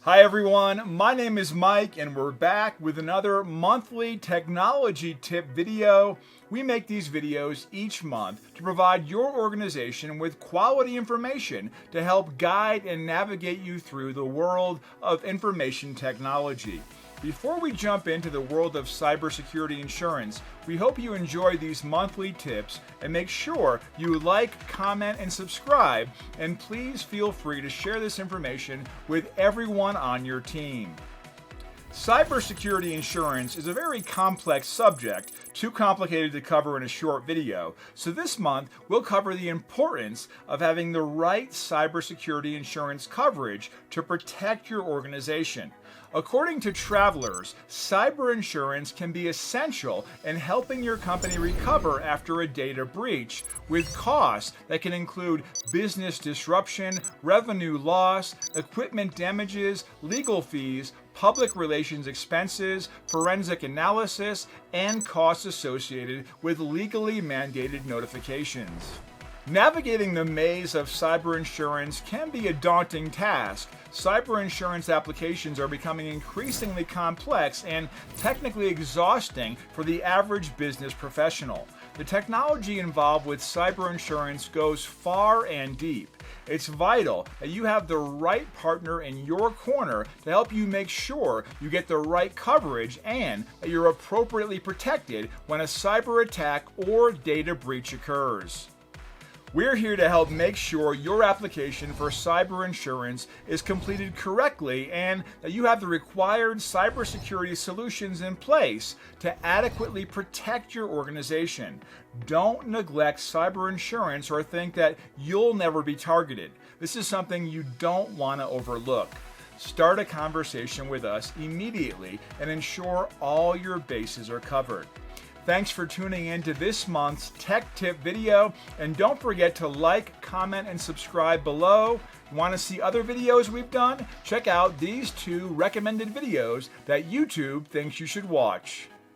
Hi everyone, my name is Mike and we're back with another monthly technology tip video. We make these videos each month to provide your organization with quality information to help guide and navigate you through the world of information technology. Before we jump into the world of cybersecurity insurance, we hope you enjoy these monthly tips and make sure you like, comment, and subscribe. And please feel free to share this information with everyone on your team. Cybersecurity insurance is a very complex subject, too complicated to cover in a short video. So this month, we'll cover the importance of having the right cybersecurity insurance coverage to protect your organization. According to travelers, cyber insurance can be essential in helping your company recover after a data breach, with costs that can include business disruption, revenue loss, equipment damages, legal fees, public relations expenses, forensic analysis, and costs associated with legally mandated notifications. Navigating the maze of cyber insurance can be a daunting task. Cyber insurance applications are becoming increasingly complex and technically exhausting for the average business professional. The technology involved with cyber insurance goes far and deep. It's vital that you have the right partner in your corner to help you make sure you get the right coverage and that you're appropriately protected when a cyber attack or data breach occurs. We're here to help make sure your application for cyber insurance is completed correctly and that you have the required cybersecurity solutions in place to adequately protect your organization. Don't neglect cyber insurance or think that you'll never be targeted. This is something you don't want to overlook. Start a conversation with us immediately and ensure all your bases are covered. Thanks for tuning in to this month's Tech Tip video, and don't forget to like, comment, and subscribe below. Want to see other videos we've done? Check out these two recommended videos that YouTube thinks you should watch.